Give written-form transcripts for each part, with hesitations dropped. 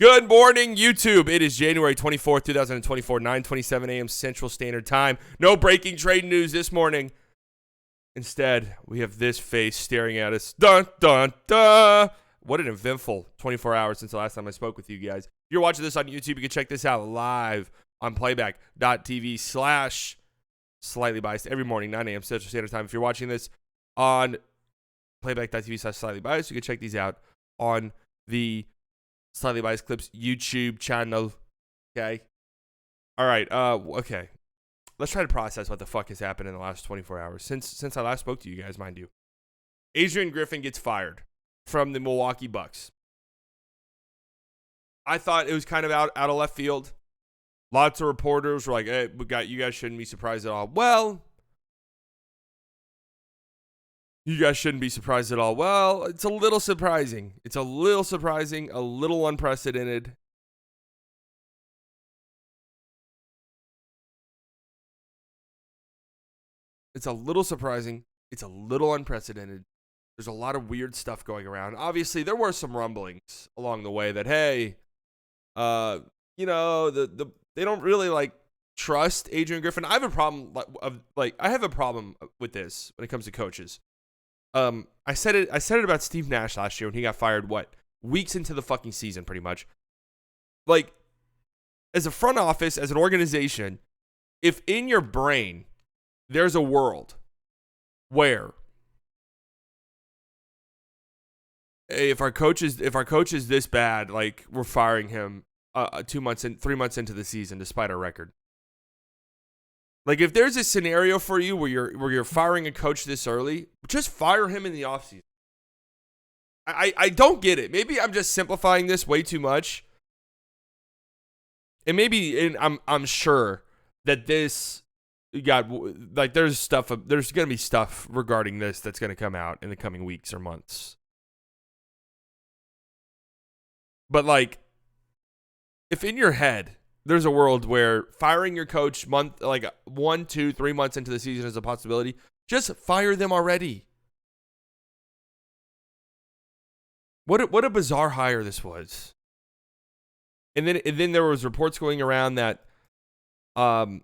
Good morning, YouTube. It is January 24th, 2024, 9:27 a.m. Central Standard Time. No breaking trade news this morning. Instead, we have this face staring at us. Dun, dun, dun. What an eventful 24 hours since the last time I spoke with you guys. If you're watching this on YouTube, you can check this out live on playback.tv/slightly biased every morning, 9 a.m. Central Standard Time. If you're watching this on playback.tv/slightly biased, you can check these out on the Slightly Biased Clips YouTube channel. Okay. All right. Okay. Let's try to process what the fuck has happened in the last 24 hours since I last spoke to you guys, mind you. Adrian Griffin gets fired from the Milwaukee Bucks. I thought it was kind of out of left field. Lots of reporters were like, "Hey, you guys shouldn't be surprised at all." Well, you guys shouldn't be surprised at all. Well, it's a little surprising. It's a little surprising, a little unprecedented. It's a little surprising. It's a little unprecedented. There's a lot of weird stuff going around. Obviously, there were some rumblings along the way that, hey, they don't really trust Adrian Griffin. I have a problem with this when it comes to coaches. I said it about Steve Nash last year when he got fired, weeks into the fucking season, pretty much. As a front office, as an organization, if in your brain there's a world where if our coach is this bad, we're firing him 3 months into the season despite our record. If there's a scenario for you where you're firing a coach this early, just fire him in the offseason. I don't get it. Maybe I'm just simplifying this way too much. And I'm sure that there's going to be stuff regarding this that's going to come out in the coming weeks or months. But if in your head there's a world where firing your coach 1, 2, 3 months into the season is a possibility, just fire them already. What a bizarre hire this was. And then there was reports going around that, it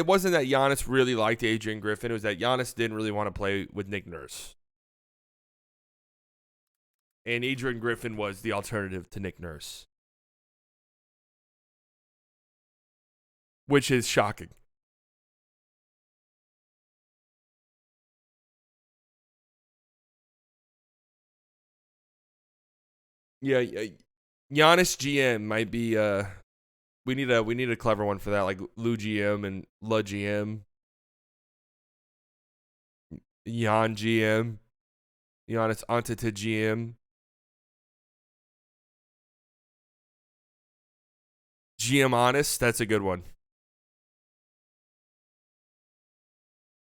wasn't that Giannis really liked Adrian Griffin. It was that Giannis didn't really want to play with Nick Nurse. And Adrian Griffin was the alternative to Nick Nurse. Which is shocking. Yeah, Giannis GM might be we need a clever one for that, like Lou GM and La GM. Jan GM. Giannis Anteta GM. GM Honest, that's a good one.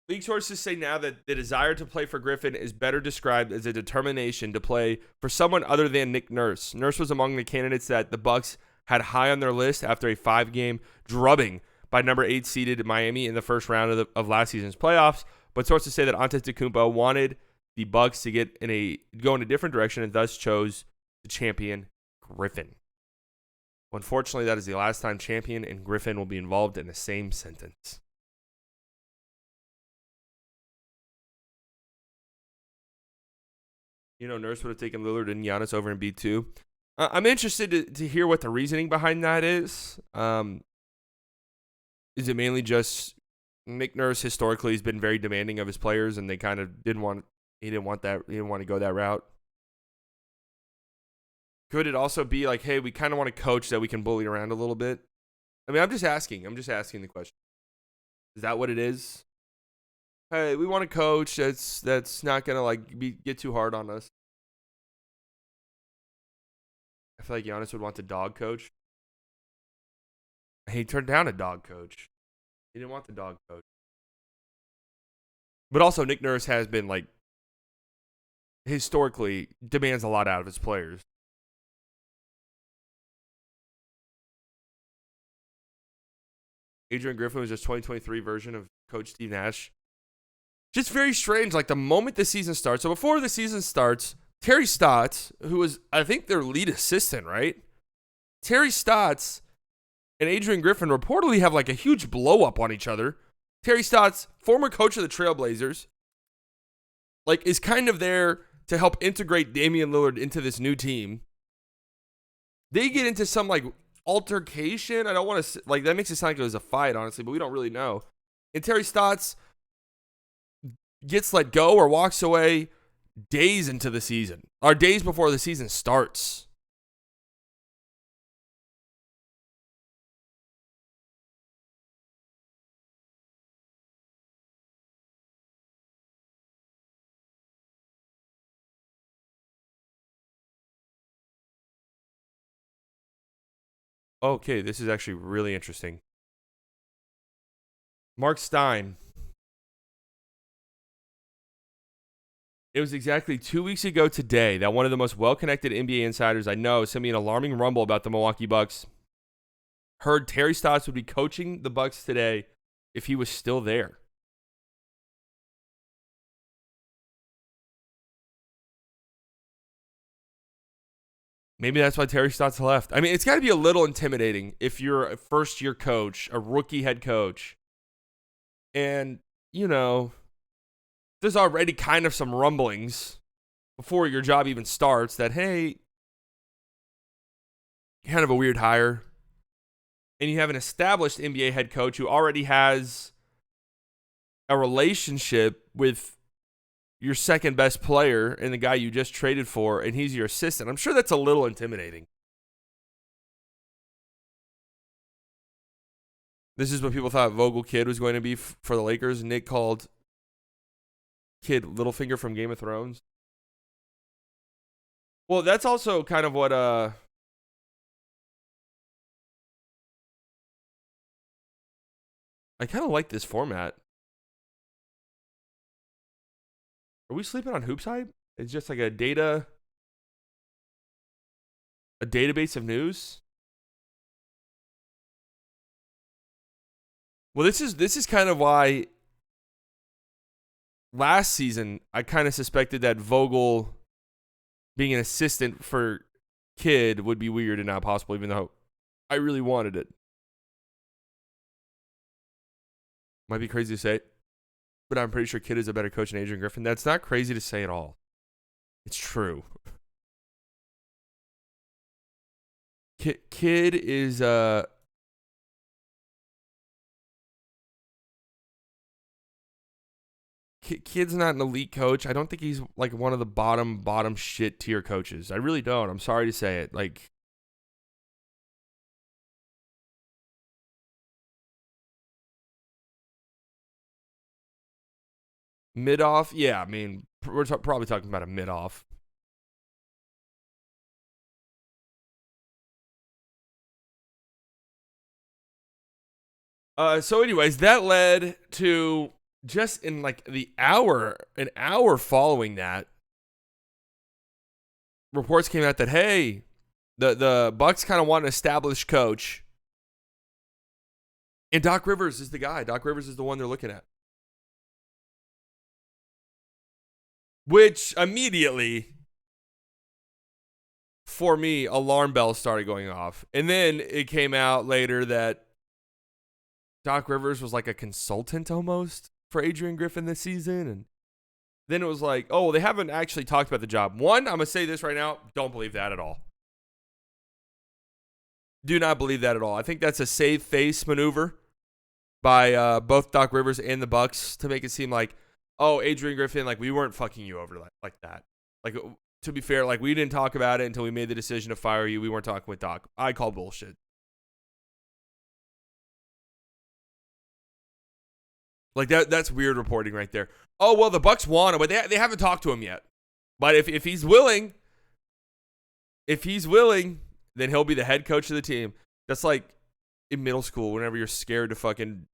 League sources say now that the desire to play for Griffin is better described as a determination to play for someone other than Nick Nurse. Nurse was among the candidates that the Bucks had high on their list after a 5-game drubbing by number 8 seeded Miami in the first round of last season's playoffs. But sources say that Antetokounmpo wanted the Bucks to go in a different direction and thus chose the champion Griffin. Unfortunately, that is the last time champion and Griffin will be involved in the same sentence. Nurse would have taken Lillard and Giannis over in B2. I'm interested to hear what the reasoning behind that is. Is it mainly just Nick Nurse historically has been very demanding of his players, and they kind of didn't want to go that route? Could it also be like, hey, we kind of want a coach that we can bully around a little bit? I mean, I'm just asking the question. Is that what it is? Hey, we want a coach that's not gonna get too hard on us. I feel like Giannis would want the dog coach. He turned down a dog coach. He didn't want the dog coach. But also, Nick Nurse has been historically demands a lot out of his players. Adrian Griffin was just 2023 version of Coach Steve Nash. Just very strange. The moment the season starts, so before the season starts, Terry Stotts, who was, I think, their lead assistant, right? Terry Stotts and Adrian Griffin reportedly have like a huge blow up on each other. Terry Stotts, former coach of the Trailblazers, like is kind of there to help integrate Damian Lillard into this new team. They get into some like altercation. I don't want to like that makes it sound like it was a fight, honestly, but we don't really know. And Terry Stotts gets let go or walks away days into the season, or days before the season starts. Okay, this is actually really interesting. Mark Stein. It was exactly 2 weeks ago today that one of the most well-connected NBA insiders I know sent me an alarming rumble about the Milwaukee Bucks. Heard Terry Stotts would be coaching the Bucks today if he was still there. Maybe that's why Terry Stotts left. I mean, it's got to be a little intimidating if you're a first-year coach, a rookie head coach, and, you know, there's already kind of some rumblings before your job even starts that, hey, kind of a weird hire. And you have an established NBA head coach who already has a relationship with your second best player and the guy you just traded for, and he's your assistant. I'm sure that's a little intimidating. This is what people thought Vogel Kid was going to be for the Lakers. Nick called Kid Littlefinger from Game of Thrones. Well, that's also kind of what I kind of like this format. Are we sleeping on Hoops Hype? It's just like a database of news. Well, this is kind of why last season I kind of suspected that Vogel being an assistant for Kid would be weird and not possible, even though I really wanted it. Might be crazy to say, but I'm pretty sure Kid is a better coach than Adrian Griffin. That's not crazy to say at all. It's true. Kid is Kid's not an elite coach. I don't think he's like one of the bottom shit tier coaches. I really don't. I'm sorry to say it. Like, mid off, yeah. I mean, we're probably talking about a mid off. So, anyways, that led to just in like an hour following that, reports came out that hey, the Bucks kind of want an established coach, and Doc Rivers is the guy. Doc Rivers is the one they're looking at. Which immediately, for me, alarm bells started going off. And then it came out later that Doc Rivers was like a consultant almost for Adrian Griffin this season. And then it was like, oh, they haven't actually talked about the job. One, I'm going to say this right now. Don't believe that at all. Do not believe that at all. I think that's a save face maneuver by both Doc Rivers and the Bucks to make it seem like, oh, Adrian Griffin, like we weren't fucking you over like that. Like, to be fair, like we didn't talk about it until we made the decision to fire you. We weren't talking with Doc. I call bullshit. Like that's weird reporting right there. Oh, well, the Bucks want him, but they haven't talked to him yet. But if he's willing, then he'll be the head coach of the team. That's like in middle school, whenever you're scared to fucking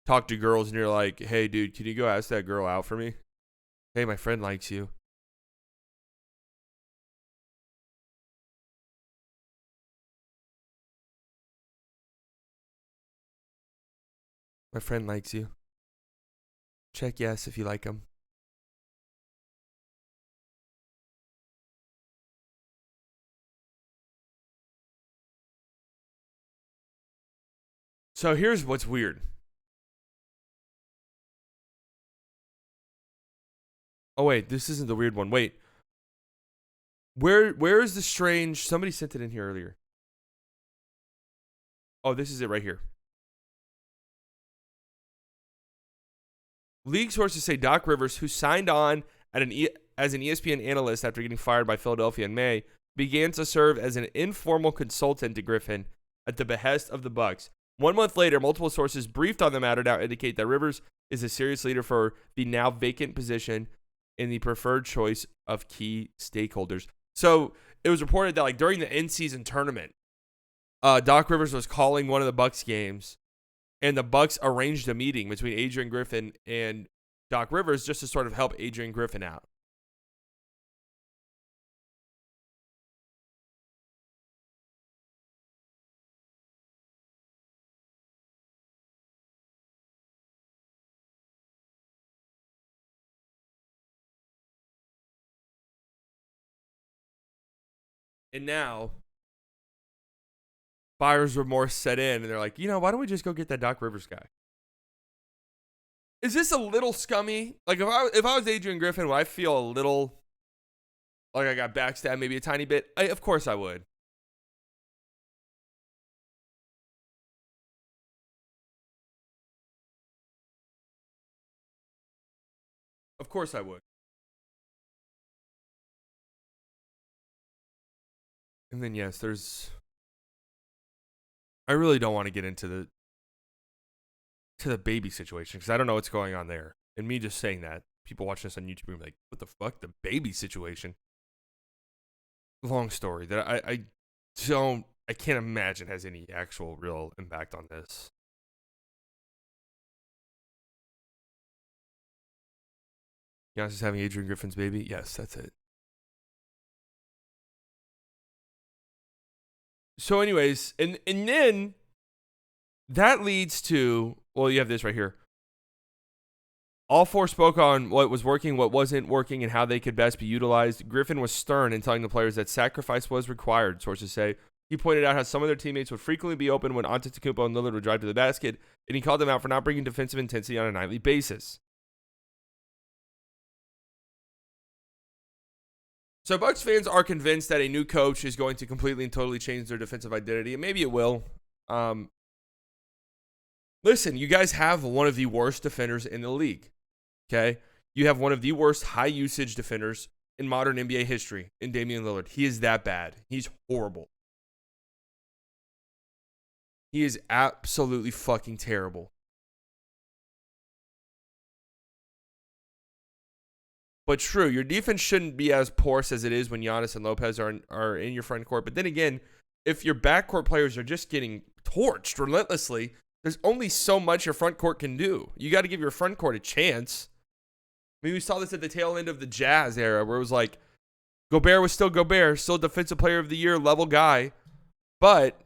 talk to girls and you're like, hey, dude, can you go ask that girl out for me? Hey, my friend likes you. My friend likes you. Check yes if you like him. So here's what's weird. Oh wait, this isn't the weird one. Wait. Where is the strange? Somebody sent it in here earlier. Oh, this is it right here. League sources say Doc Rivers, who signed on as an ESPN analyst after getting fired by Philadelphia in May, began to serve as an informal consultant to Griffin at the behest of the Bucks. 1 month later, multiple sources briefed on the matter now indicate that Rivers is a serious leader for the now vacant position in the preferred choice of key stakeholders. So it was reported that like during the in-season tournament, Doc Rivers was calling one of the Bucks games, and the Bucks arranged a meeting between Adrian Griffin and Doc Rivers just to sort of help Adrian Griffin out. And now buyer's remorse set in, and they're like, why don't we just go get that Doc Rivers guy? Is this a little scummy? Like if I was Adrian Griffin, would I feel a little like I got backstabbed maybe a tiny bit? Of course I would. Of course I would. And then yes, I really don't want to get into the baby situation because I don't know what's going on there. And me just saying that, people watching this on YouTube are like, what the fuck? The baby situation? Long story that I can't imagine has any actual real impact on this. Giannis is having Adrian Griffin's baby? Yes, that's it. So anyways, and then that leads to, well, you have this right here. All four spoke on what was working, what wasn't working, and how they could best be utilized. Griffin was stern in telling the players that sacrifice was required, sources say. He pointed out how some of their teammates would frequently be open when Antetokounmpo and Lillard would drive to the basket, and he called them out for not bringing defensive intensity on a nightly basis. So Bucks fans are convinced that a new coach is going to completely and totally change their defensive identity, and maybe it will. Listen, you guys have one of the worst defenders in the league, okay? You have one of the worst high-usage defenders in modern NBA history in Damian Lillard. He is that bad. He's horrible. He is absolutely fucking terrible. But true, your defense shouldn't be as porous as it is when Giannis and Lopez are in your front court. But then again, if your backcourt players are just getting torched relentlessly, there's only so much your front court can do. You got to give your front court a chance. I mean, we saw this at the tail end of the Jazz era where it was like Gobert was still Gobert, still defensive player of the year level guy. But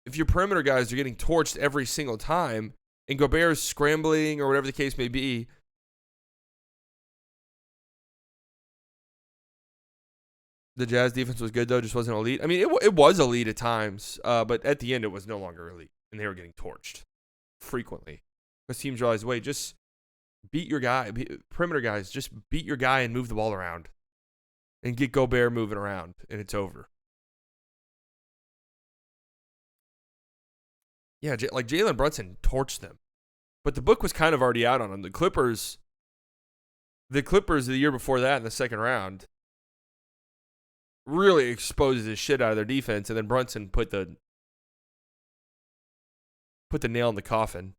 if your perimeter guys are getting torched every single time and Gobert is scrambling or whatever the case may be, the Jazz defense was good, though, just wasn't elite. I mean, it was elite at times, but at the end, it was no longer elite, and they were getting torched frequently. Because teams realized, wait, just beat your guy. Perimeter guys, just beat your guy and move the ball around. And get Gobert moving around, and it's over. Yeah, like Jalen Brunson torched them. But the book was kind of already out on them. The Clippers the year before that in the second round really exposed the shit out of their defense, and then Brunson put the nail in the coffin.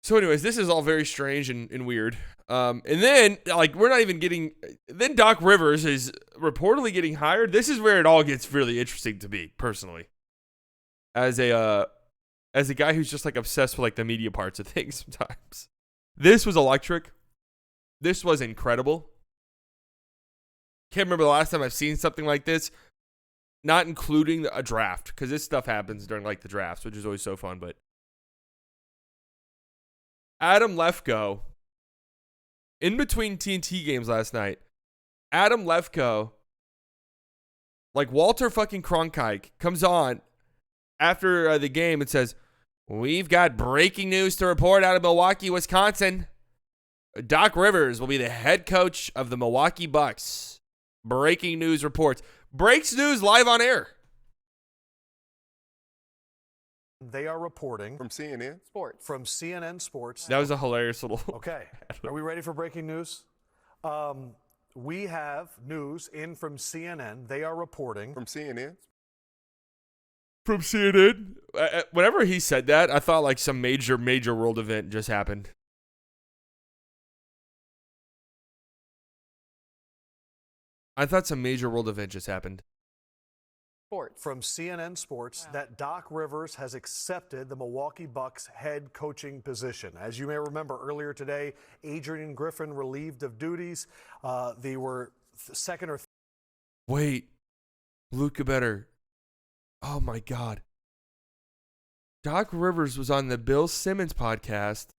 So anyways, this is all very strange and weird. And then, like, we're not even getting... Then Doc Rivers is reportedly getting hired. This is where it all gets really interesting to me, personally. As a guy who's just, like, obsessed with, like, the media parts of things sometimes. This was electric. This was incredible. Can't remember the last time I've seen something like this, not including a draft, because this stuff happens during like the drafts, which is always so fun. But Adam Lefkoe, in between TNT games last night, Adam Lefkoe, like Walter fucking Cronkite, comes on after the game and says, "We've got breaking news to report out of Milwaukee, Wisconsin. Doc Rivers will be the head coach of the Milwaukee Bucks. Breaking news reports." Breaks news live on air. They are reporting From CNN? Sports. From CNN Sports. That was a hilarious little. Okay. Are we ready for breaking news? We have news in from CNN. They are reporting From CNN? From CNN. Whenever he said that, I thought like some major world event just happened. I thought some major world event just happened. Sports. From CNN Sports that Doc Rivers has accepted the Milwaukee Bucks head coaching position. As you may remember, earlier today, Adrian Griffin relieved of duties. They were second or Wait, Luka better. Oh my God. Doc Rivers was on the Bill Simmons podcast.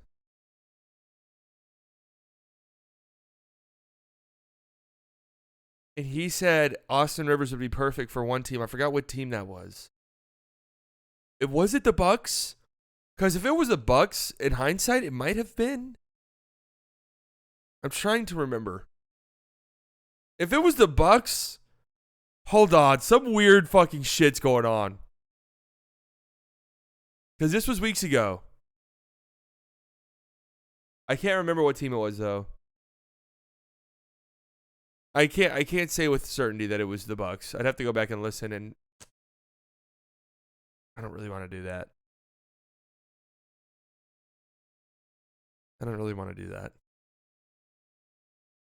And he said Austin Rivers would be perfect for one team. I forgot what team that was. Was it the Bucks? Because if it was the Bucks, in hindsight, it might have been. I'm trying to remember. If it was the Bucks, hold on, some weird fucking shit's going on. Because this was weeks ago. I can't remember what team it was though. I can't say with certainty that it was the Bucks. I'd have to go back and listen, and I don't really want to do that. I don't really want to do that.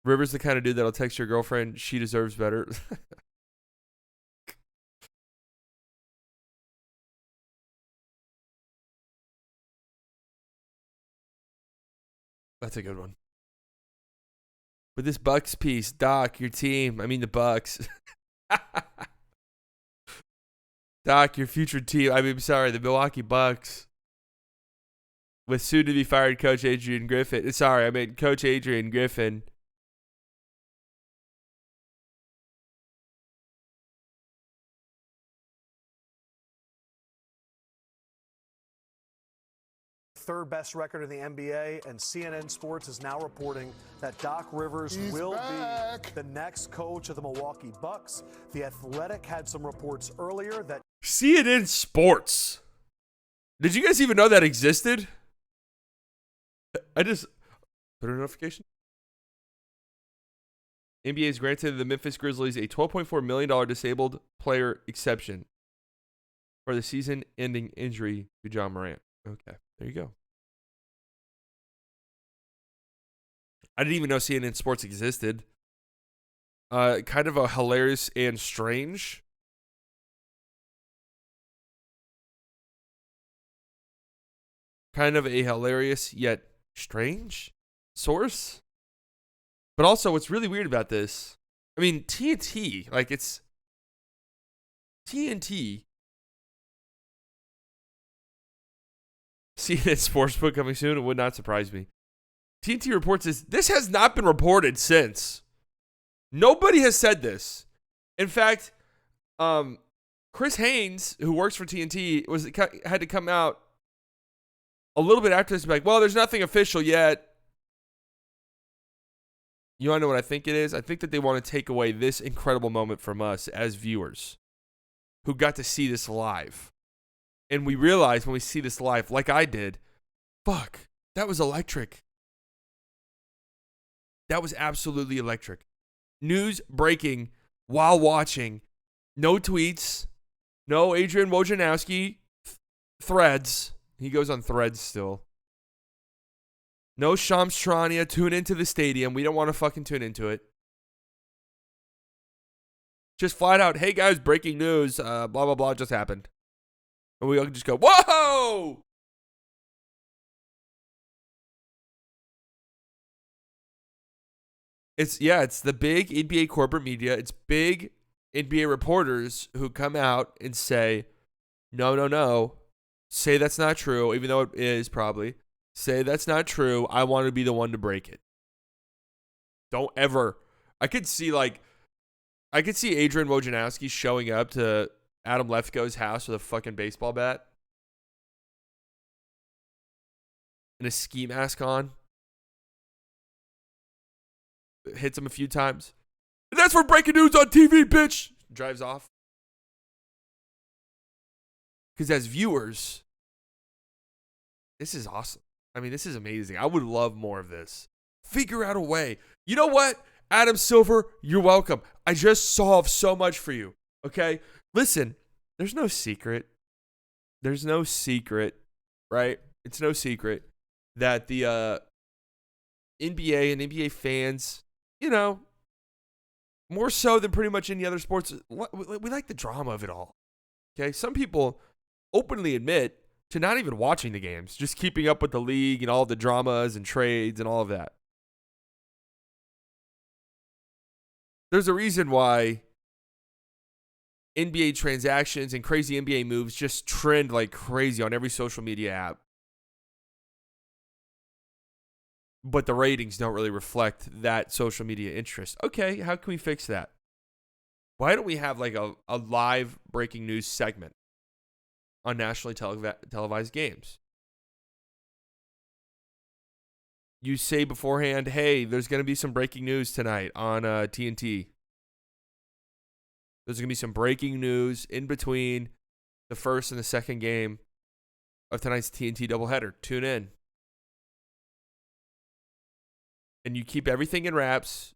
Rivers the kind of dude that'll text your girlfriend, "She deserves better." That's a good one. With this Bucks piece, Doc, your team, I mean the Bucks. Doc, your future team, the Milwaukee Bucks. With soon-to-be fired Coach Adrian Griffin. Sorry, I meant Coach Adrian Griffin. third best record in the NBA, and CNN Sports is now reporting that Doc Rivers will be the next coach of the Milwaukee Bucks. The Athletic had some reports earlier that CNN Sports. Did you guys even know that existed? I just put a notification. NBA has granted the Memphis Grizzlies a $12.4 million disabled player exception for the season-ending injury to John Morant. Okay, there you go. I didn't even know CNN Sports existed. Kind of a hilarious and strange. Kind of a hilarious yet strange source. But also, what's really weird about this, I mean, TNT, like it's TNT. CNN Sportsbook coming soon. It would not surprise me. TNT reports this has not been reported since. Nobody has said this. In fact, Chris Haynes, who works for TNT, had to come out a little bit after this and be like, well, there's nothing official yet. You want to know what I think it is? I think that they want to take away this incredible moment from us as viewers who got to see this live. And we realize when we see this live, like I did, fuck, that was electric. That was absolutely electric. News breaking while watching. No tweets. No Adrian Wojnarowski threads. He goes on threads still. No Shams Charania, tune into the stadium. We don't want to fucking tune into it. Just flat out, hey guys, breaking news, blah, blah, blah, just happened. And we all just go, whoa! It's the big NBA corporate media. It's big NBA reporters who come out and say, no. Say that's not true, even though it is probably. Say that's not true. I want to be the one to break it. Don't ever. I could see Adrian Wojnarowski showing up to Adam Lefko's house with a fucking baseball bat and a ski mask on. Hits him a few times. And that's for breaking news on TV, bitch. Drives off. Because as viewers, this is awesome. I mean, this is amazing. I would love more of this. Figure out a way. You know what? Adam Silver, you're welcome. I just solved so much for you. Okay? Listen, there's no secret. There's no secret, right? It's no secret that the NBA and NBA fans, more so than pretty much any other sports, we like the drama of it all. Okay? Some people openly admit to not even watching the games, just keeping up with the league and all the dramas and trades and all of that. There's a reason why NBA transactions and crazy NBA moves just trend like crazy on every social media app. But the ratings don't really reflect that social media interest. Okay, how can we fix that? Why don't we have like a live breaking news segment on nationally televised games? You say beforehand, hey, there's going to be some breaking news tonight on TNT. There's going to be some breaking news in between the first and the second game of tonight's TNT doubleheader. Tune in. And you keep everything in wraps.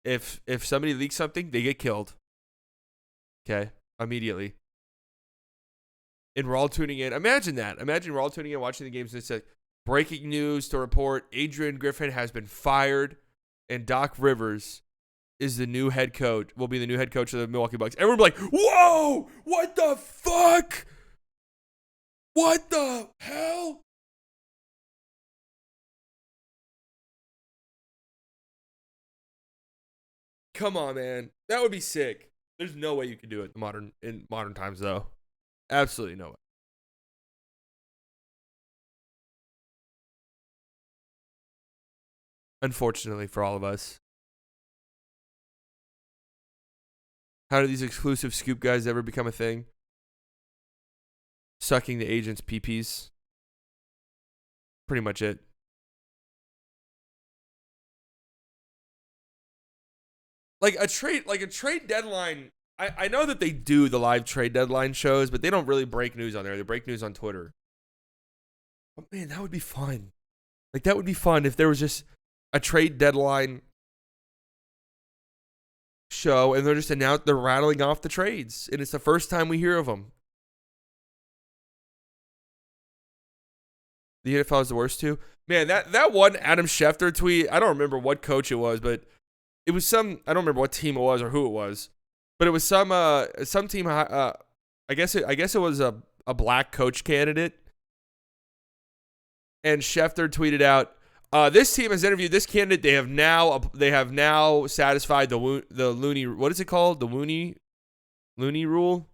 If somebody leaks something, they get killed. Okay? Immediately. And we're all tuning in. Imagine that. Imagine we're all tuning in, watching the games, and it's like, breaking news to report, Adrian Griffin has been fired, and Doc Rivers is the new head coach, will be the new head coach of the Milwaukee Bucks. Everyone will be like, whoa, what the fuck? What the hell? Come on, man. That would be sick. There's no way you could do it in modern times, though. Absolutely no way. Unfortunately for all of us. How do these exclusive scoop guys ever become a thing? Sucking the agent's peepees. Pretty much it. Like a trade deadline. I know that they do the live trade deadline shows, but they don't really break news on there. They break news on Twitter. But man, that would be fun. Like that would be fun if there was just a trade deadline show and they're just they're rattling off the trades, and it's the first time we hear of them. The NFL is the worst too. Man, that one Adam Schefter tweet, I don't remember what coach it was, but it was I don't remember what team it was or who it was, but it was some team. I guess it was a black coach candidate, and Schefter tweeted out, this team has interviewed this candidate. They have now satisfied the Looney. What is it called? The Looney rule.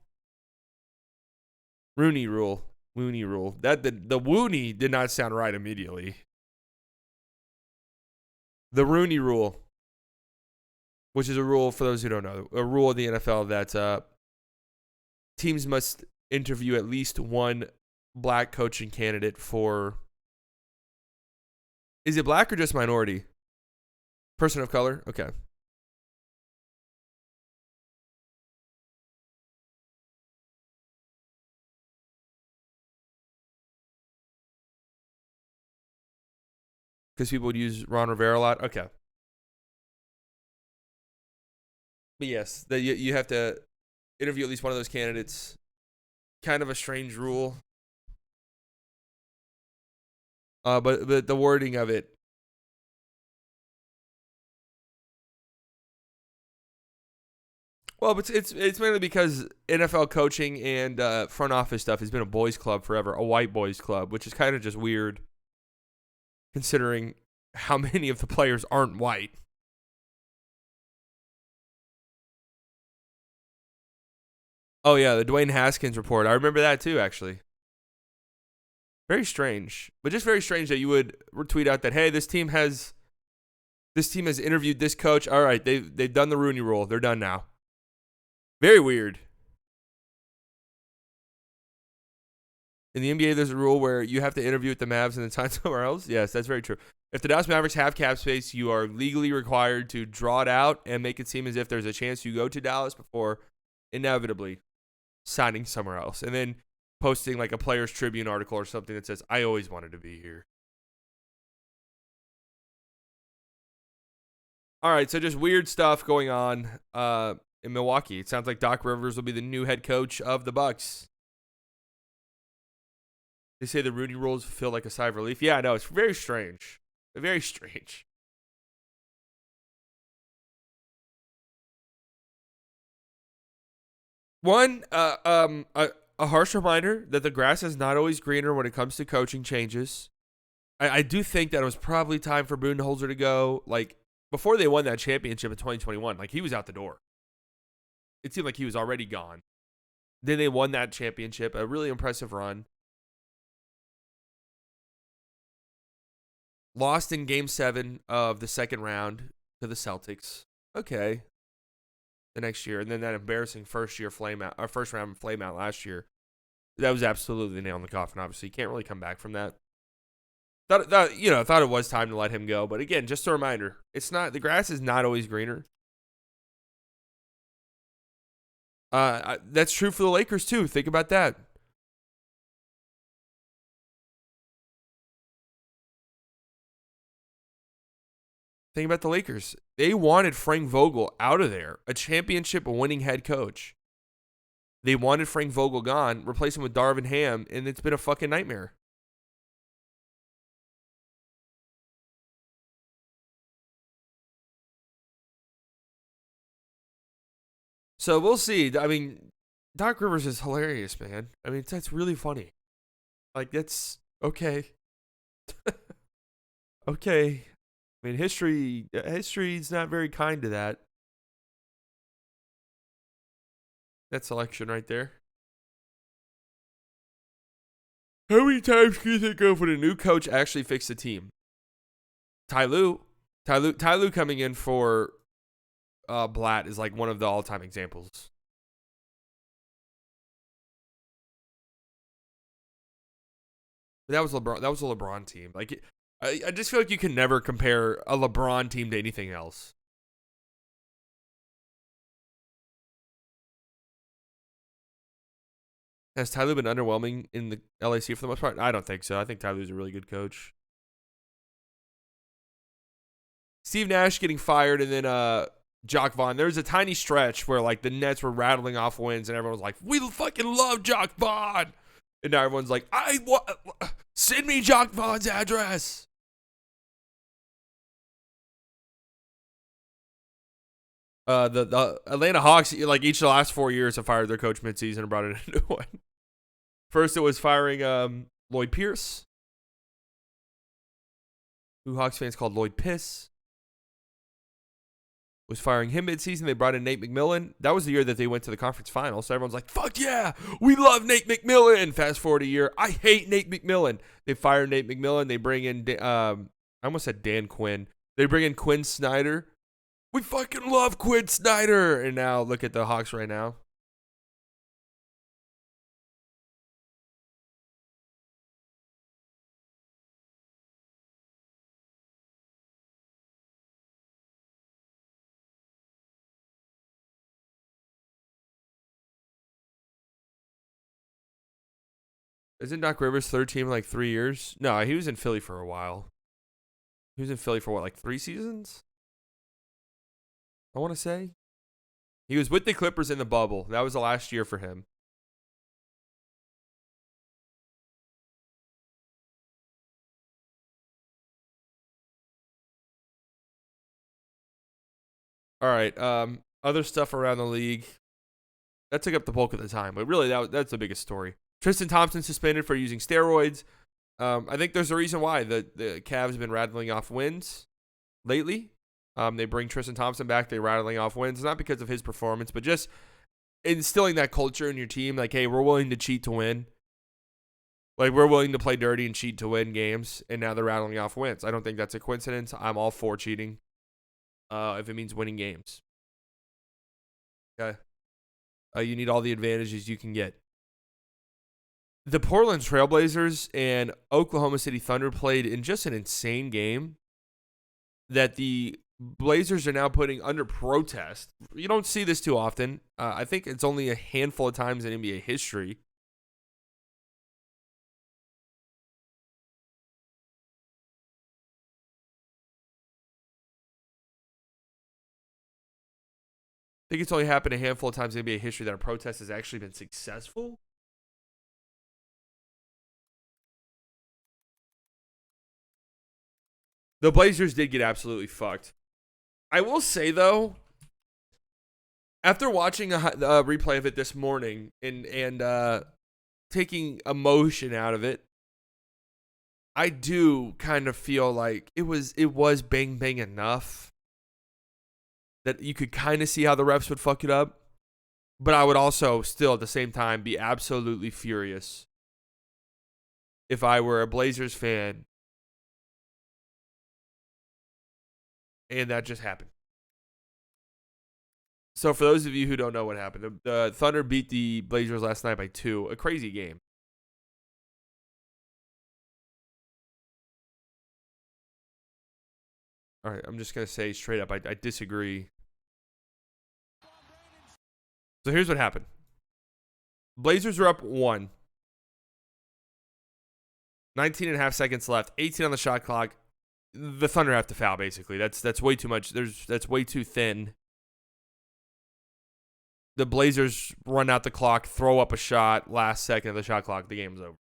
Rooney rule. Looney rule. That the Wooney did not sound right immediately. The Rooney rule, which is a rule for those who don't know, a rule of the NFL that teams must interview at least one black coaching candidate for. Is it black or just minority? Person of color? Okay. Because people would use Ron Rivera a lot? Okay. But yes, you have to interview at least one of those candidates. Kind of a strange rule. But the wording of it. Well, but it's mainly because NFL coaching and front office stuff has been a boys' club forever, a white boys' club, which is kind of just weird, considering how many of the players aren't white. Oh yeah, the Dwayne Haskins report. I remember that too, actually. Very strange, but just very strange that you would tweet out that, hey, this team has interviewed this coach. All right, they've done the Rooney Rule. They're done now. Very weird. In the NBA, there's a rule where you have to interview with the Mavs and then sign somewhere else. Yes, that's very true. If the Dallas Mavericks have cap space, you are legally required to draw it out and make it seem as if there's a chance you go to Dallas before inevitably signing somewhere else. And then posting like a Players Tribune article or something that says, I always wanted to be here. All right, so just weird stuff going on in Milwaukee. It sounds like Doc Rivers will be the new head coach of the Bucks. They say the Rooney rules feel like a sigh of relief. Yeah, I know. It's very strange. Very strange. One, a harsh reminder that the grass is not always greener when it comes to coaching changes. I do think that it was probably time for Budenholzer to go. Like, before they won that championship in 2021, like, he was out the door. It seemed like he was already gone. Then they won that championship, a really impressive run. Lost in Game 7 of the second round to the Celtics. Okay. The next year. And then that embarrassing first round flame out last year. That was absolutely nail in the coffin, obviously. You can't really come back from that. Thought it was time to let him go. But again, just a reminder, the grass is not always greener. That's true for the Lakers too. Think about that. Think about the Lakers. They wanted Frank Vogel out of there, a championship-winning head coach. They wanted Frank Vogel gone, replace him with Darvin Ham, and it's been a fucking nightmare. So we'll see. I mean, Doc Rivers is hilarious, man. I mean, that's really funny. Like, that's okay. Okay. I mean, history's not very kind to that. That selection right there. How many times can you think of when a new coach actually fixed the team? Ty Lue coming in for Blatt is like one of the all-time examples. But that was LeBron. That was a LeBron team. Like, I just feel like you can never compare a LeBron team to anything else. Has Ty Lue been underwhelming in the LAC for the most part? I don't think so. I think Ty Lue's a really good coach. Steve Nash getting fired, and then Jacques Vaughn. There was a tiny stretch where like the Nets were rattling off wins, and everyone was like, "We fucking love Jacques Vaughn," and now everyone's like, "Send me Jacques Vaughn's address." The Atlanta Hawks, like each of the last 4 years, have fired their coach midseason and brought in a new one. First, it was firing Lloyd Pierce, who Hawks fans called Lloyd Piss. Was firing him midseason. They brought in Nate McMillan. That was the year that they went to the conference final. So everyone's like, fuck yeah, we love Nate McMillan. Fast forward a year, I hate Nate McMillan. They fire Nate McMillan. They bring in, I almost said Dan Quinn. They bring in Quinn Snyder. We fucking love Quinn Snyder. And now look at the Hawks right now. Isn't Doc Rivers' third team in like 3 years? No, he was in Philly for a while. He was in Philly for what, like 3 seasons? I want to say. He was with the Clippers in the bubble. That was the last year for him. All right. Other stuff around the league. That took up the bulk of the time, but really that's the biggest story. Tristan Thompson suspended for using steroids. I think there's a reason why the Cavs have been rattling off wins lately. They bring Tristan Thompson back. They're rattling off wins, not because of his performance, but just instilling that culture in your team, like, hey, we're willing to cheat to win. Like, we're willing to play dirty and cheat to win games, and now they're rattling off wins. I don't think that's a coincidence. I'm all for cheating if it means winning games. Okay? You need all the advantages you can get. The Portland Trailblazers and Oklahoma City Thunder played in just an insane game that the Blazers are now putting under protest. You don't see this too often. I think it's only a handful of times in NBA history. I think it's only happened a handful of times in NBA history that a protest has actually been successful. The Blazers did get absolutely fucked. I will say, though, after watching a replay of it this morning and taking emotion out of it, I do kind of feel like it was bang bang enough that you could kind of see how the refs would fuck it up. But I would also still at the same time be absolutely furious if I were a Blazers fan and that just happened. So for those of you who don't know what happened, the Thunder beat the Blazers last night by 2. A crazy game. All right, I'm just going to say straight up, I disagree. So here's what happened. Blazers are up 1. 19 and a half seconds left. 18 on the shot clock. The Thunder have to foul, basically. That's way too much. That's way too thin. The Blazers run out the clock, throw up a shot, last second of the shot clock, the game's over.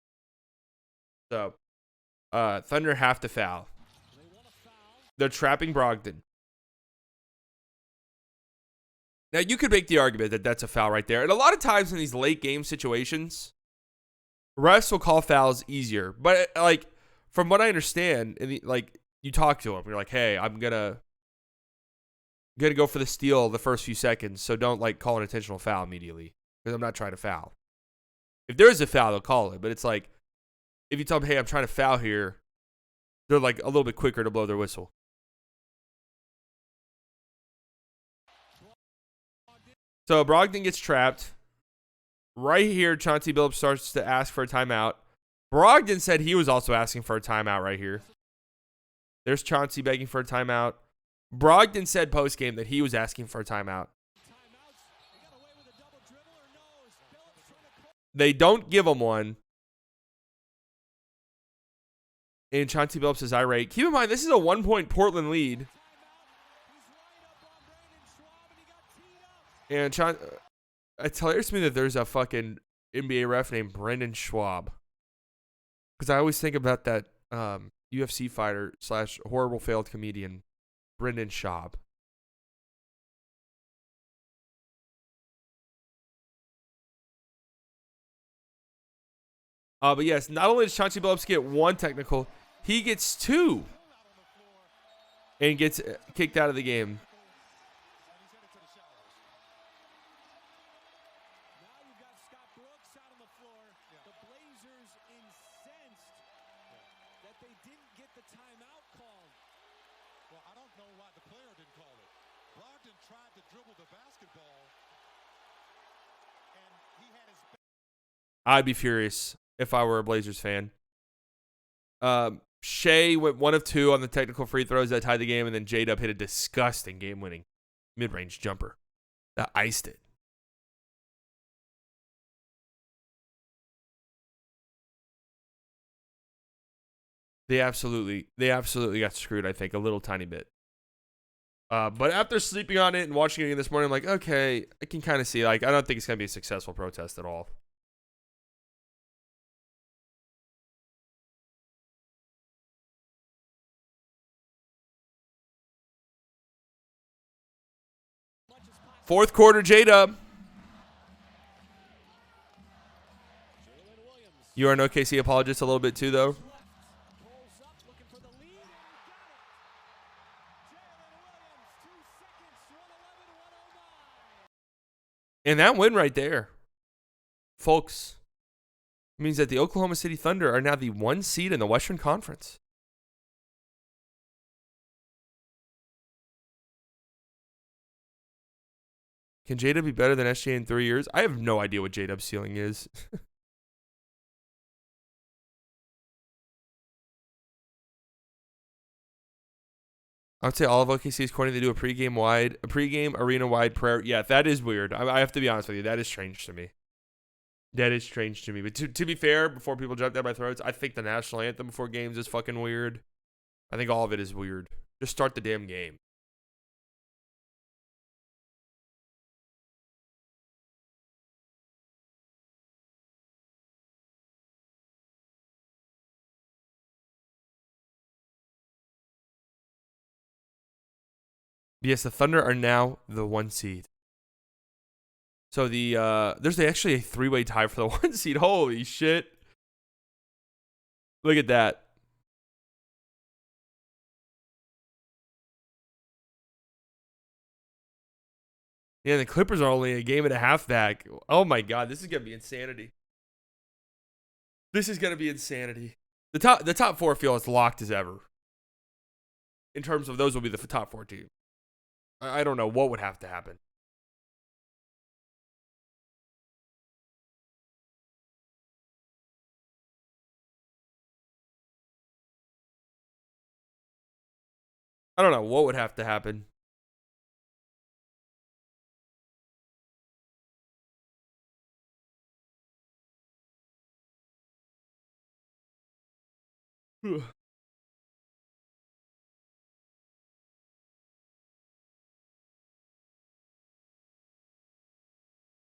So, Thunder have to foul. They're trapping Brogdon. Now, you could make the argument that that's a foul right there. And a lot of times in these late game situations, refs will call fouls easier. But, like, from what I understand, you talk to them. You're like, hey, I'm going to go for the steal the first few seconds, so don't, like, call an intentional foul immediately because I'm not trying to foul. If there is a foul, they'll call it. But it's like, if you tell them, hey, I'm trying to foul here, they're, like, a little bit quicker to blow their whistle. So Brogdon gets trapped. Right here, Chauncey Billups starts to ask for a timeout. Brogdon said he was also asking for a timeout right here. There's Chauncey begging for a timeout. Brogdon said post-game that he was asking for a timeout. They don't give him one. And Chauncey Billups is irate. Keep in mind, this is a 1-point Portland lead. And it's hilarious to me that there's a fucking NBA ref named Brendan Schwab. Because I always think about that UFC fighter / horrible failed comedian, Brendan Schaub. But yes, not only does Chauncey Billups get 1 technical, he gets 2. And gets kicked out of the game. I'd be furious if I were a Blazers fan. Shea went 1 of 2 on the technical free throws that tied the game, and then J-Dub hit a disgusting game-winning mid-range jumper that iced it. They absolutely got screwed, I think, a little tiny bit. But after sleeping on it and watching it again this morning, I'm like, okay, I can kind of see, like, I don't think it's going to be a successful protest at all. Fourth quarter, J-Dub. You are an OKC apologist a little bit too, though. And that win right there, folks, means that the Oklahoma City Thunder are now the 1 seed in the Western Conference. Can J-Dub be better than SGA in 3 years? I have no idea what J-Dub's ceiling is. I would say all of OKC is corny. They do a pregame arena-wide prayer. Yeah, that is weird. I have to be honest with you. That is strange to me. But to be fair, before people jump down my throats, I think the national anthem before games is fucking weird. I think all of it is weird. Just start the damn game. Yes, the Thunder are now the 1 seed. So there's actually a 3-way tie for the 1 seed. Holy shit. Look at that. Yeah, the Clippers are only a game and a half back. Oh my god, this is going to be insanity. The top 4 feel as locked as ever. In terms of those will be the top 4 teams. I don't know what would have to happen. I don't know what would have to happen.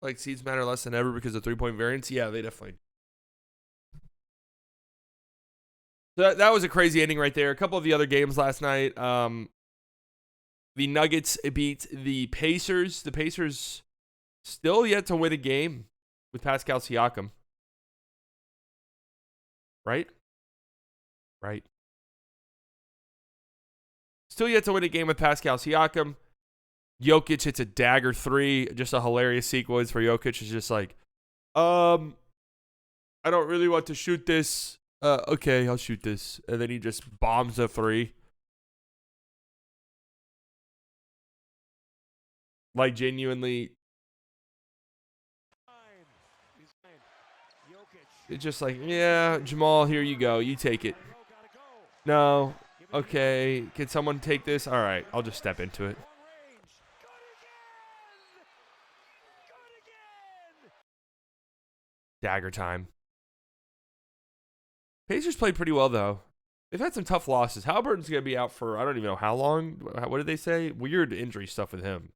Like seeds matter less than ever because of 3-point variance. Yeah, they definitely. So that was a crazy ending right there. A couple of the other games last night. The Nuggets beat the Pacers. The Pacers still yet to win a game with Pascal Siakam. Right. Still yet to win a game with Pascal Siakam. Jokic hits a dagger 3. Just a hilarious sequence where Jokic is just like, I don't really want to shoot this. Okay, I'll shoot this. And then he just bombs a 3. Like, genuinely. It's just like, yeah, Jamal, here you go. You take it. No. Okay. Can someone take this? All right. I'll just step into it. Dagger time. Pacers played pretty well, though. They've had some tough losses. Halliburton's going to be out for, I don't even know how long. What did they say? Weird injury stuff with him.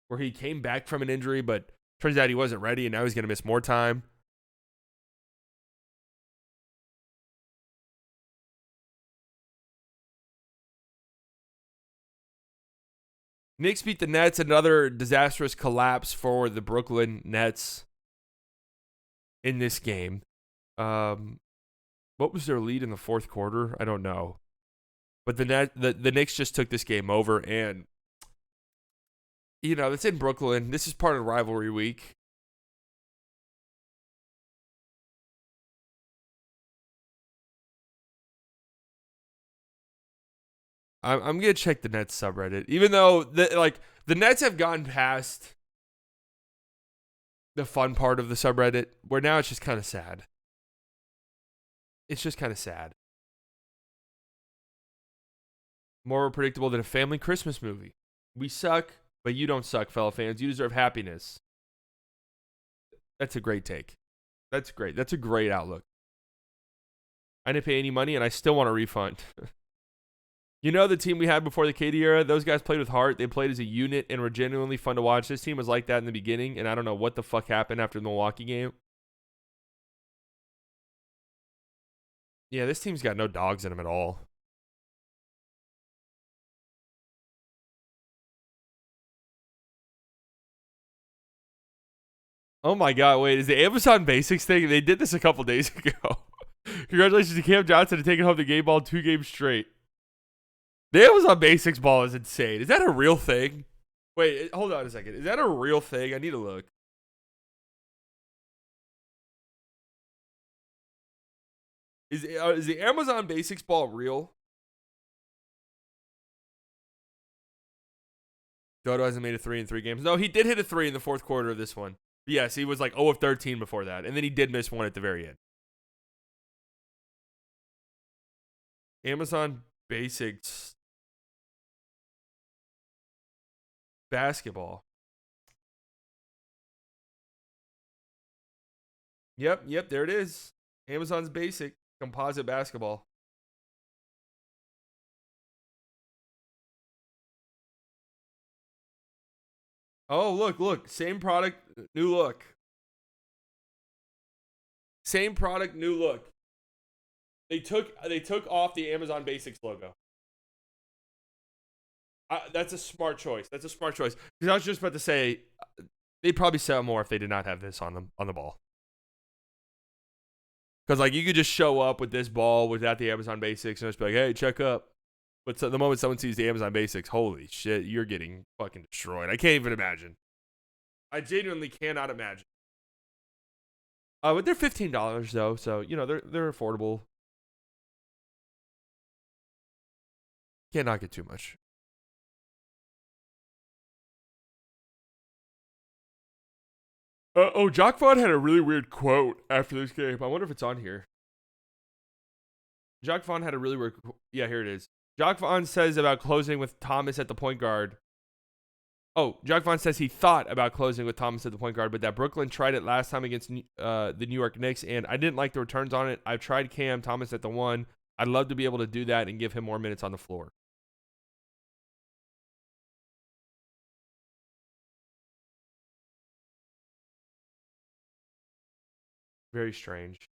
Where he came back from an injury, but turns out he wasn't ready, and now he's going to miss more time. Knicks beat the Nets. Another disastrous collapse for the Brooklyn Nets in this game. What was their lead in the fourth quarter? I don't know. But the Knicks just took this game over, and you know, it's in Brooklyn. This is part of rivalry week. I'm gonna check the Nets subreddit, even though the Nets have gone past the fun part of the subreddit, where now it's just kind of sad. It's just kind of sad. More predictable than a family Christmas movie. We suck, but you don't suck, fellow fans. You deserve happiness. That's a great take. That's great. That's a great outlook. I didn't pay any money, and I still want a refund. You know the team we had before the KD era? Those guys played with heart. They played as a unit and were genuinely fun to watch. This team was like that in the beginning, and I don't know what the fuck happened after the Milwaukee game. Yeah, this team's got no dogs in them at all. Oh my god, wait, is the Amazon Basics thing? They did this a couple days ago. Congratulations to Cam Johnson for taking home the game ball 2 games straight. The Amazon Basics ball is insane. Is that a real thing? Wait, hold on a second. Is that a real thing? I need to look. Is the Amazon Basics ball real? Dodo hasn't made a 3 in 3 games. No, he did hit a 3 in the fourth quarter of this one. Yes, he was like 0 of 13 before that. And then he did miss one at the very end. Amazon Basics basketball. Yep, there it is. Amazon's Basic composite basketball. Oh, look. Same product, new look. Same product, new look. They took off the Amazon Basics logo. That's a smart choice. Because I was just about to say they'd probably sell more if they did not have this on the ball. Because like you could just show up with this ball without the Amazon Basics and just be like, hey, check up. But the moment someone sees the Amazon Basics, holy shit, you're getting fucking destroyed. I can't even imagine. I genuinely cannot imagine. But they're $15 though, so you know they're affordable. Can't knock it too much. Jock Vaughn had a really weird quote after this game. I wonder if it's on here. Jock Vaughn had a really weird. Yeah, here it is. Jock Vaughn says about closing with Thomas at the point guard. Oh, Jock Vaughn says he thought about closing with Thomas at the point guard, but that Brooklyn tried it last time against the New York Knicks, and I didn't like the returns on it. I've tried Cam Thomas at the 1. I'd love to be able to do that and give him more minutes on the floor. Very strange.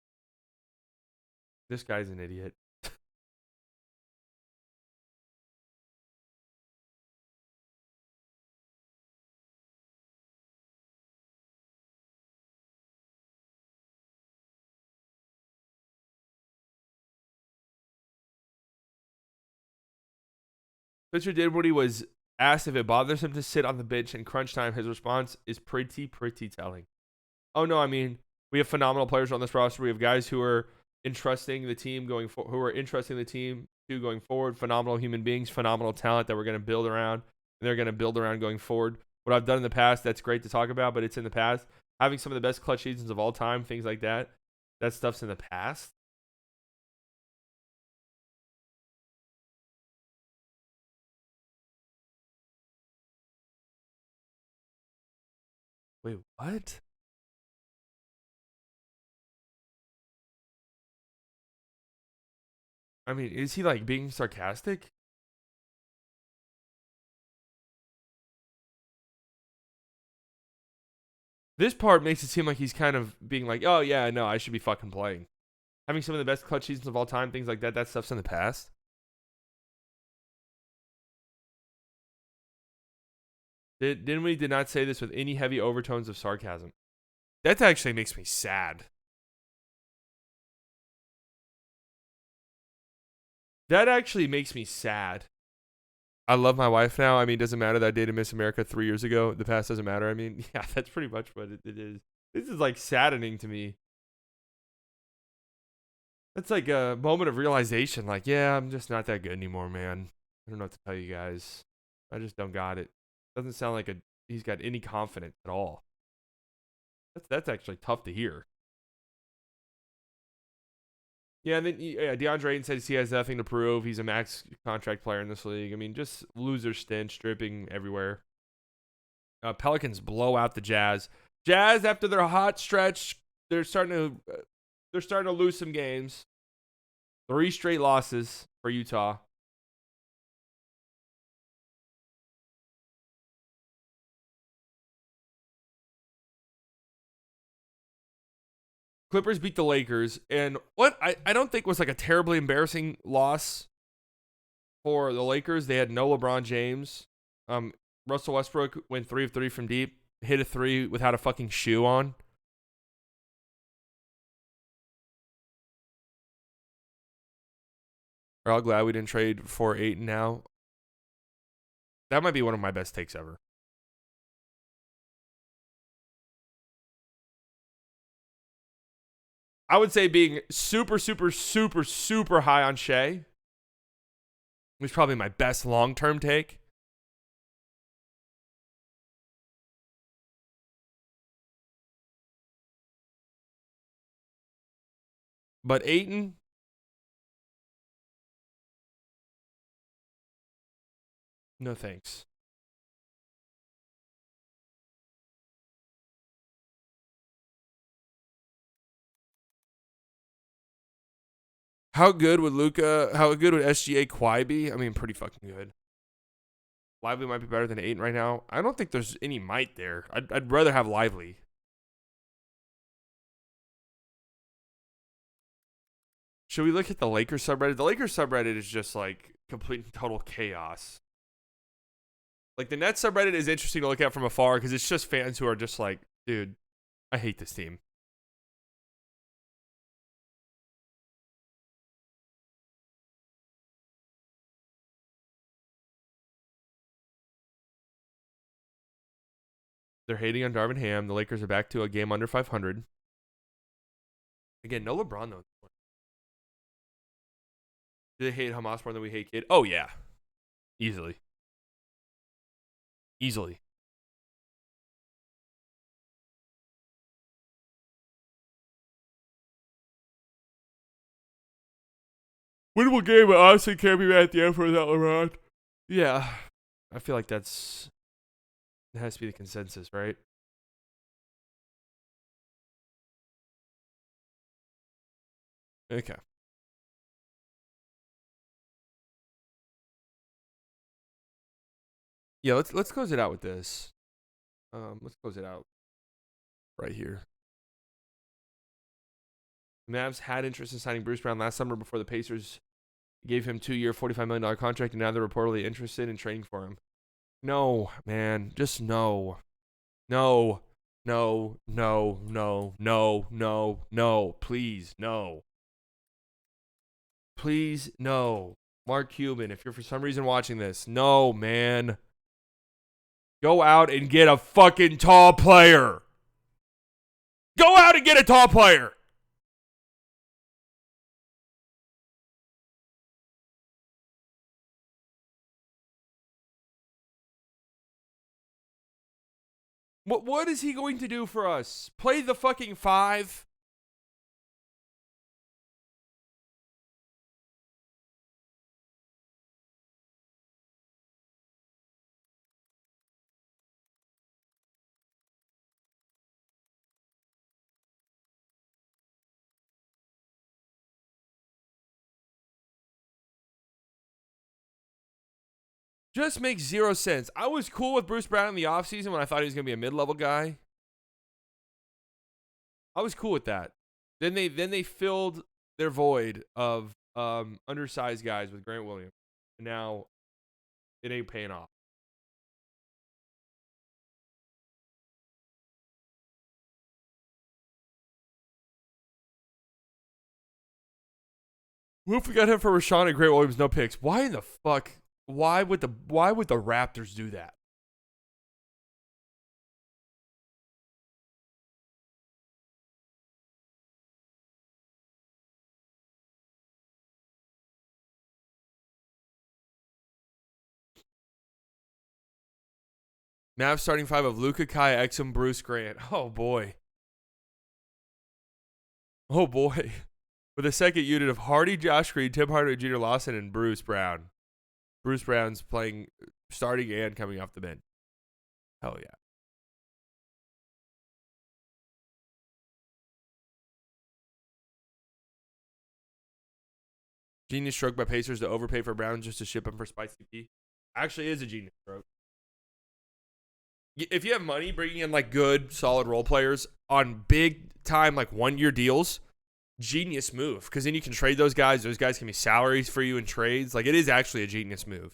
This guy's an idiot. Pitcher did what he was asked if it bothers him to sit on the bench in crunch time. His response is pretty telling. Oh no, I mean, we have phenomenal players on this roster. We have guys who are entrusting the team going forward. Phenomenal human beings, phenomenal talent that we're going to build around, and they're going to build around going forward. What I've done in the past, that's great to talk about, but it's in the past. Having some of the best clutch seasons of all time, things like that, that stuff's in the past. Wait, what? I mean, is he like being sarcastic? This part makes it seem like he's kind of being like, oh yeah, no, I should be fucking playing. Having some of the best clutch seasons of all time, things like that, that stuff's in the past. Didn't we did not say this with any heavy overtones of sarcasm? That actually makes me sad. That actually makes me sad. I love my wife now. I mean, it doesn't matter that I dated Miss America 3 years ago. The past doesn't matter. I mean, yeah, that's pretty much what it is. This is like saddening to me. That's like a moment of realization. Like, yeah, I'm just not that good anymore, man. I don't know what to tell you guys. I just don't got it. Doesn't sound like he's got any confidence at all. That's actually tough to hear. Yeah, and then DeAndre Ayton says he has nothing to prove. He's a max contract player in this league. I mean, just loser stench dripping everywhere. Pelicans blow out the Jazz. Jazz, after their hot stretch, they're starting to lose some games. 3 straight losses for Utah. Clippers beat the Lakers, and what I don't think was like a terribly embarrassing loss for the Lakers. They had no LeBron James. Russell Westbrook went 3 of 3 from deep, hit a 3 without a fucking shoe on. We're all glad we didn't trade for Ayton now. That might be one of my best takes ever. I would say being super, super, super, super high on Shea was probably my best long-term take. But Ayton, no thanks. How good would SGA Kawhi be? I mean, pretty fucking good. Lively might be better than Ayton right now. I don't think there's any might there. I'd rather have Lively. Should we look at the Lakers subreddit? The Lakers subreddit is just like complete and total chaos. Like the Nets subreddit is interesting to look at from afar because it's just fans who are just like, dude, I hate this team. They're hating on Darvin Ham. The Lakers are back to a game under 500. Again, no LeBron though. Do they hate Hamas more than we hate Kid? Oh yeah, easily. Winnable game, but honestly can't be mad at the end for without LeBron. Yeah, I feel like that has to be the consensus, right? Okay. Yeah, let's close it out with this. Let's close it out right here. Mavs had interest in signing Bruce Brown last summer before the Pacers gave him 2-year, $45 million contract, and now they're reportedly interested in trading for him. No, man, just no. No, please, no. Please, no. Mark Cuban, if you're for some reason watching this, no, man. Go out and get a fucking tall player. Go out and get a tall player. What is he going to do for us? Play the fucking 5? Just makes zero sense. I was cool with Bruce Brown in the offseason when I thought he was going to be a mid-level guy. I was cool with that. Then they filled their void of undersized guys with Grant Williams. And now it ain't paying off. What if we got him for Rashawn and Grant Williams, no picks? Why in the fuck? Why would the Raptors do that? Mavs starting 5 of Luka, Kai, Exum, Bruce, Grant. Oh boy. Oh boy. With a second unit of Hardy, Josh Green, Tim Hardaway Jr., Lawson, and Bruce Brown. Bruce Brown's playing, starting and coming off the bench. Hell yeah. Genius stroke by Pacers to overpay for Brown just to ship him for Spicy P. Actually is a genius stroke. If you have money, bringing in like good, solid role players on big time, like 1-year deals, genius move. Because then you can trade those guys. Those guys can be salaries for you in trades. Like it is actually a genius move.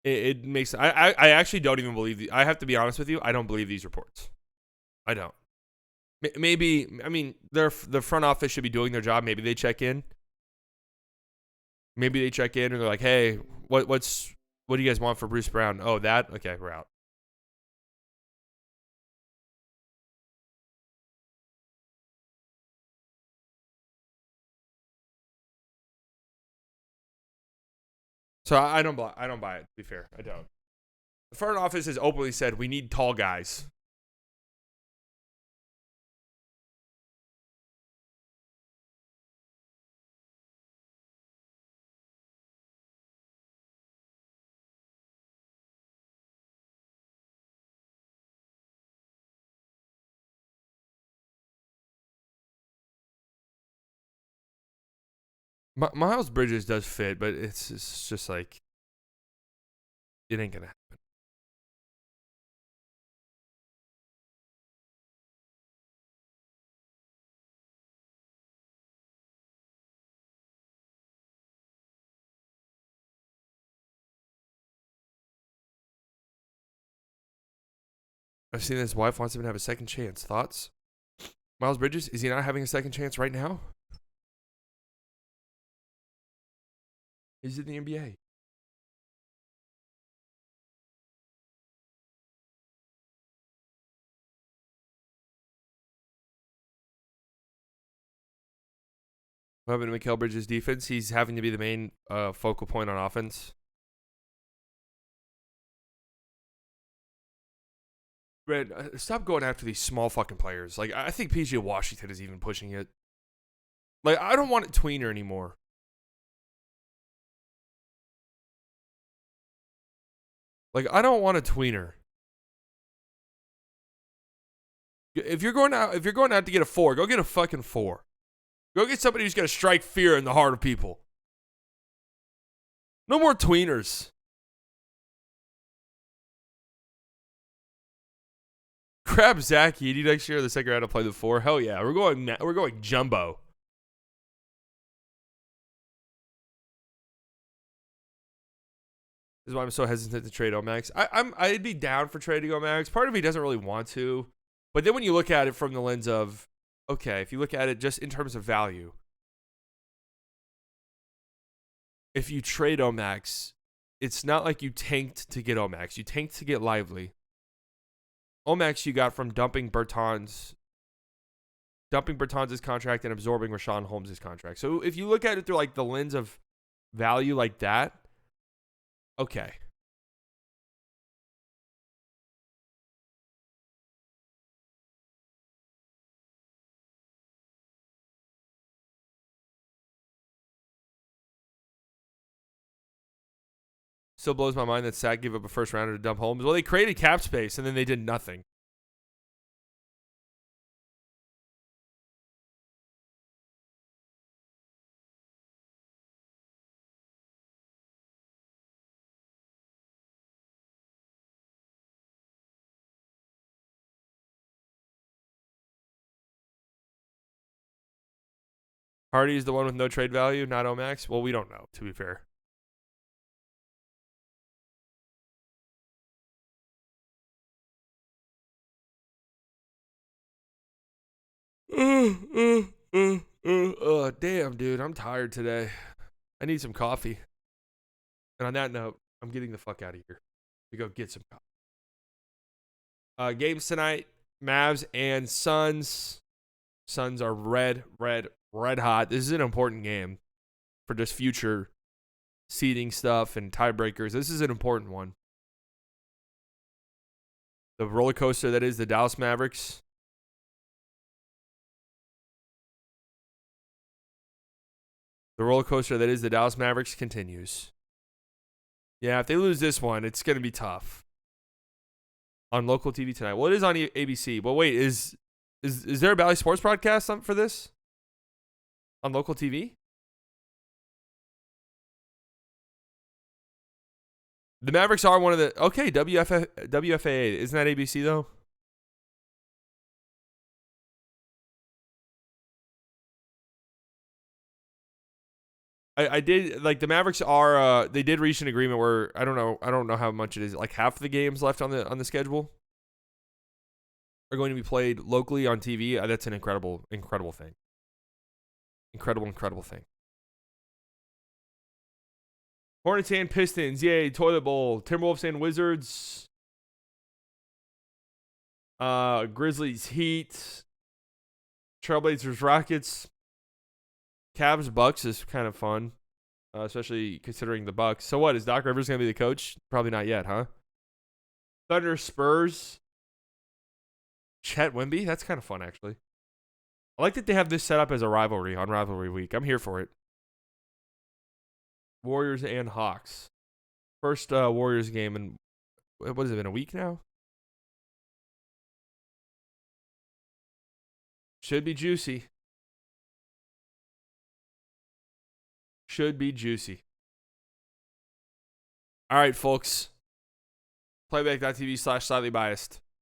It makes I actually don't even believe I have to be honest with you. I don't believe these reports. I don't. Maybe, I mean, the front office should be doing their job. Maybe they check in. Maybe they check in and they're like, hey, what do you guys want for Bruce Brown? Oh, that? Okay, we're out. So I don't buy it, to be fair. I don't. The front office has openly said we need tall guys. Miles Bridges does fit, but it's just like it ain't gonna happen. I've seen his wife wants him to have a second chance. Thoughts? Miles Bridges, is he not having a second chance right now? He's in the NBA. What happened to Mikal Bridges' defense? He's having to be the main focal point on offense. Red, stop going after these small fucking players. Like, I think PJ Washington is even pushing it. Like, I don't want it tweener anymore. Like, I don't want a tweener. If you're going out to get a 4, go get a fucking 4. Go get somebody who's gonna strike fear in the heart of people. No more tweeners. Grab Zach Edey next year in the second round to play the 4. Hell yeah, we're going jumbo. This is why I'm so hesitant to trade Omax. I'd be down for trading Omax. Part of me doesn't really want to, but then when you look at it from the lens of, okay, if you look at it just in terms of value, if you trade Omax, it's not like you tanked to get Omax. You tanked to get Lively. Omax you got from dumping Bertans' contract and absorbing Rashawn Holmes' contract. So if you look at it through like the lens of value like that, okay. Still blows my mind that Sack gave up a first rounder to dump Holmes. Well, they created cap space and then they did nothing. Hardy is the one with no trade value, not Omax. Well, we don't know, to be fair. Damn, dude, I'm tired today. I need some coffee. And on that note, I'm getting the fuck out of here to go get some coffee. Games tonight: Mavs and Suns. Suns are red hot. This is an important game for just future seeding stuff and tiebreakers. This is an important one. The roller coaster that is the Dallas Mavericks. The roller coaster that is the Dallas Mavericks continues. Yeah, if they lose this one, it's going to be tough. On local TV tonight. Well, it is on ABC. But wait, is there a Bally Sports broadcast for this? On local TV? The Mavericks are one of the... Okay, WFAA. Isn't that ABC, though? I did... Like, the Mavericks are... they did reach an agreement where... I don't know how much it is. Like, half the games left on the schedule are going to be played locally on TV. That's an incredible thing. Incredible thing. Hornets and Pistons. Yay, toilet bowl. Timberwolves and Wizards. Grizzlies, Heat. Trailblazers, Rockets. Cavs, Bucks is kind of fun, especially considering the Bucks. So what, is Doc Rivers going to be the coach? Probably not yet, huh? Thunder, Spurs. Chet Wemby? That's kind of fun, actually. I like that they have this set up as a rivalry on Rivalry Week. I'm here for it. Warriors and Hawks. First Warriors game in, what has it been, a week now? Should be juicy. Should be juicy. All right, folks. Playback.tv/slightly biased.